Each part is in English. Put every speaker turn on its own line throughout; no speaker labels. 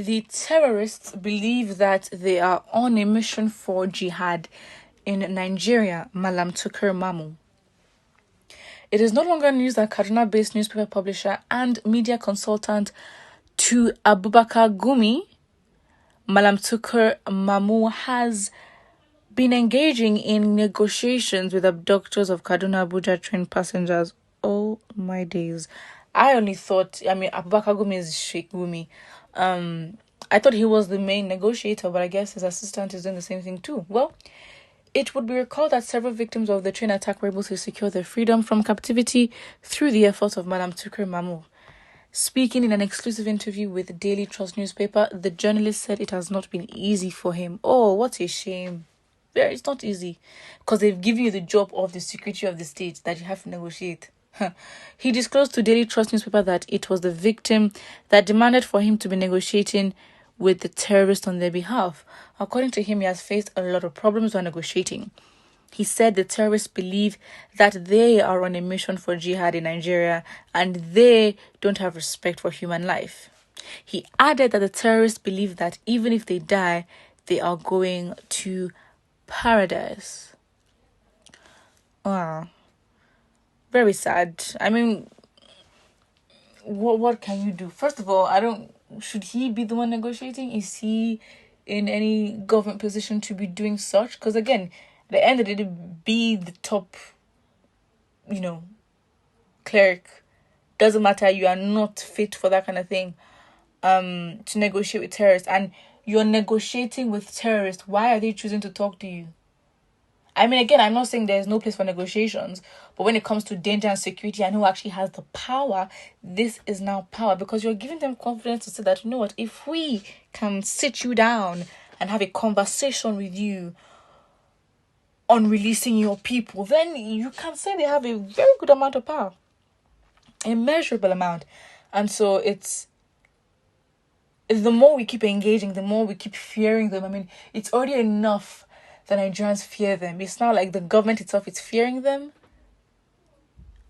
The terrorists believe that they are on a mission for jihad in Nigeria, Malam Tukur Mamu. It is no longer news that Kaduna-based newspaper publisher and media consultant to Abubakar Gumi, Malam Tukur Mamu, has been engaging in negotiations with abductors of Kaduna-Abuja train passengers. Oh my days. I only thought, Abubakar Gumi is Sheikh Gumi. I thought he was the main negotiator, but I guess his assistant is doing the same thing too. Well, it would be recalled that several victims of the train attack were able to secure their freedom from captivity through the efforts of Madam Tukur Mamu. Speaking in an exclusive interview with the Daily Trust newspaper, the journalist said it has not been easy for him. Oh, what a shame. It's not easy because they've given you the job of the secretary of the state that you have to negotiate. He disclosed to Daily Trust newspaper that it was the victim that demanded for him to be negotiating with the terrorist on their behalf. According to him, he has faced a lot of problems while negotiating. He said the terrorists believe that they are on a mission for jihad in Nigeria and they don't have respect for human life. He added that the terrorists believe that even if they die, they are going to paradise. Wow. Very sad. What can you do? First of all, should he be the one negotiating? Is he in any government position to be doing such? Because again, at the end of the day, be the top, cleric. Doesn't matter. You are not fit for that kind of thing. To negotiate with terrorists, and you're negotiating with terrorists. Why are they choosing to talk to you? Again, I'm not saying there's no place for negotiations, but when it comes to danger and security and who actually has the power, this is now power, because you're giving them confidence to say that, you know what, if we can sit you down and have a conversation with you on releasing your people, then you can say they have a very good amount of power, a measurable amount. And so it's the more we keep engaging, the more we keep fearing them. It's already enough the Nigerians fear them. It's not like the government itself is fearing them.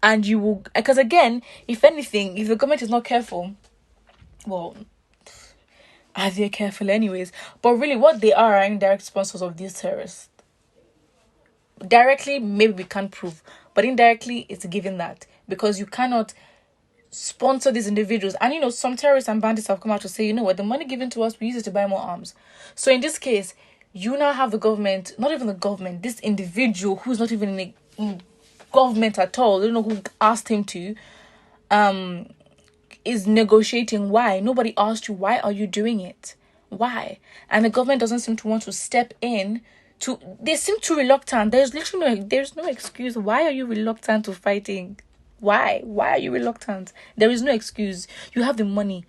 And you will, because again, if anything, if the government is not careful, well, are they careful anyways? But really, what they are indirect sponsors of these terrorists. Directly, maybe we can't prove, but indirectly, it's given that, because you cannot sponsor these individuals. And some terrorists and bandits have come out to say, you know what, the money given to us, we use it to buy more arms. So in this case, you now have the government, not even the government, this individual who's not even in government at all, I don't know who asked him to, is negotiating. Why? Nobody asked you. Why are you doing it? Why? And the government doesn't seem to want to step in. They seem too reluctant. There's no excuse. Why are you reluctant to fighting? Why are you reluctant? There is no excuse. You have the money.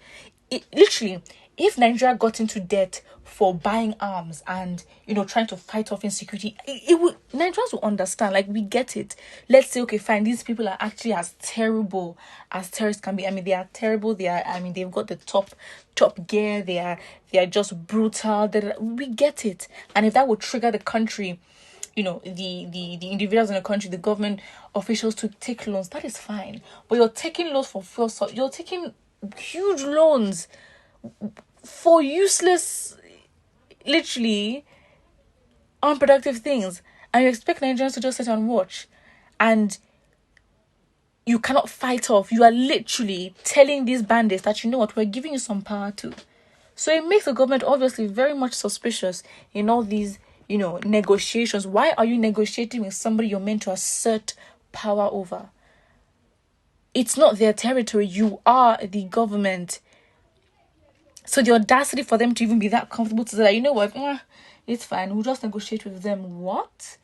Literally, if Nigeria got into debt for buying arms and trying to fight off insecurity, Nigerians will understand. Like, we get it. Let's say, okay, fine, these people are actually as terrible as terrorists can be. They are terrible. They've got the top gear. They are just brutal. We get it. And if that would trigger the country, the individuals in the country, the government officials, to take loans, that is fine. But you're taking loans for fuel, so you're taking huge loans for useless, literally unproductive things, and you expect Nigerians to just sit and watch, and you cannot fight off. You are literally telling these bandits that, you know what, we're giving you some power too. So it makes the government obviously very much suspicious in all these negotiations. Why are you negotiating with somebody you're meant to assert power over? It's not their territory. You are the government. So the audacity for them to even be that comfortable to say that, you know what, it's fine, we'll just negotiate with them. What?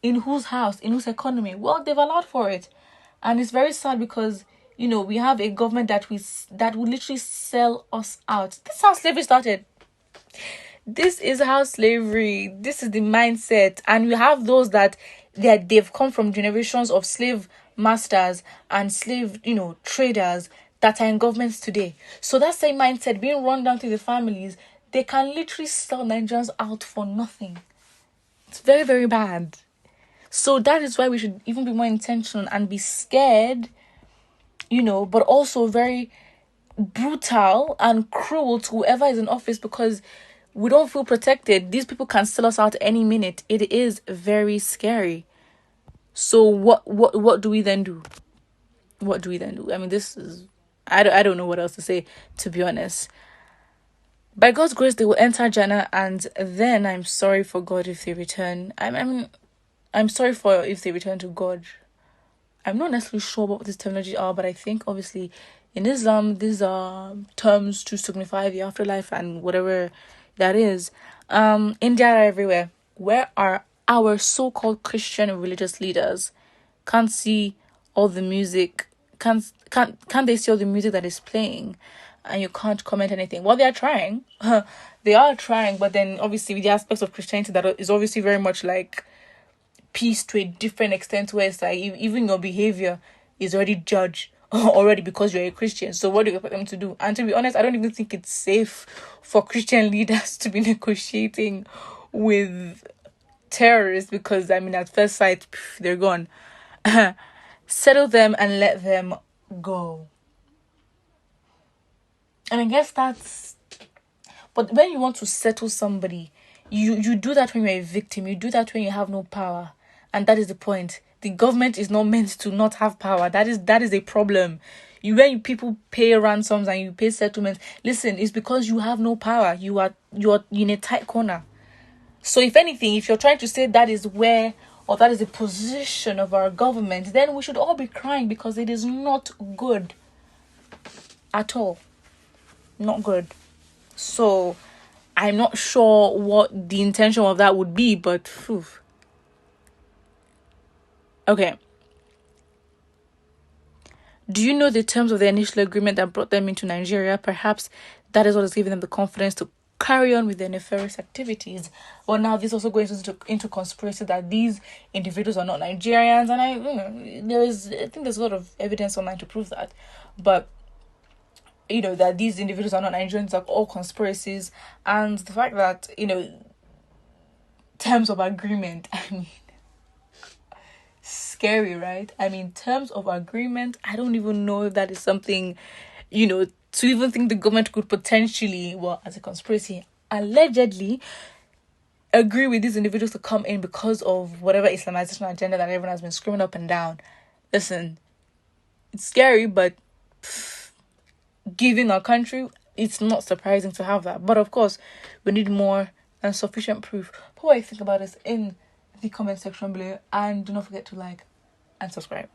In whose house? In whose economy? Well, they've allowed for it. And it's very sad because, we have a government that will literally sell us out. This is how slavery started. This is the mindset. And we have those that they've come from generations of slave masters and slave, traders that are in governments today. So that same mindset being run down to the families, they can literally sell Nigerians out for nothing. It's very, very bad. So that is why we should even be more intentional and be scared, but also very brutal and cruel to whoever is in office because we don't feel protected. These people can sell us out any minute. It is very scary. So what do we then do? What do we then do? I mean, this is I don't know what else to say, to be honest. By God's grace, they will enter Jannah, and then I'm sorry for God if they return. I'm sorry for if they return to God. I'm not necessarily sure what these terminology are, but I think obviously in Islam these are terms to signify the afterlife and whatever that is. India are everywhere. Where are our so-called Christian religious leaders? Can't see all the music. Can't they see all the music that is playing? And you can't comment anything. Well, they are trying. They are trying, but then obviously with the aspects of Christianity that is obviously very much like peace to a different extent, where it's like even your behavior is already judged already because you're a Christian. So what do you expect them to do? And to be honest, I don't even think it's safe for Christian leaders to be negotiating with terrorists because, I mean, at first sight, they're gone. Settle them and let them go. And I guess that's... But when you want to settle somebody, you do that when you're a victim. You do that when you have no power. And that is the point. The government is not meant to not have power. That is a problem. When people pay ransoms and you pay settlements, listen, it's because you have no power. You're in a tight corner. So if anything, if you're trying to say that is where, or that is the position of our government, then we should all be crying because it is not good at all. Not good. So I'm not sure what the intention of that would be, but phew. Okay. Do you know the terms of the initial agreement that brought them into Nigeria? Perhaps that is what is giving them the confidence to carry on with their nefarious activities. Well, now this also goes into conspiracy that these individuals are not Nigerians, and I think there's a lot of evidence online to prove that. But that these individuals are not Nigerians, are all conspiracies, and the fact that terms of agreement. I mean, scary, right? I mean, terms of agreement, I don't even know if that is something, to even think the government could potentially, well, as a conspiracy, allegedly agree with these individuals to come in because of whatever Islamization agenda that everyone has been screaming up and down. Listen, it's scary, but given our country, it's not surprising to have that. But of course, we need more and sufficient proof. But what I think about this in the comment section below, and do not forget to like and subscribe.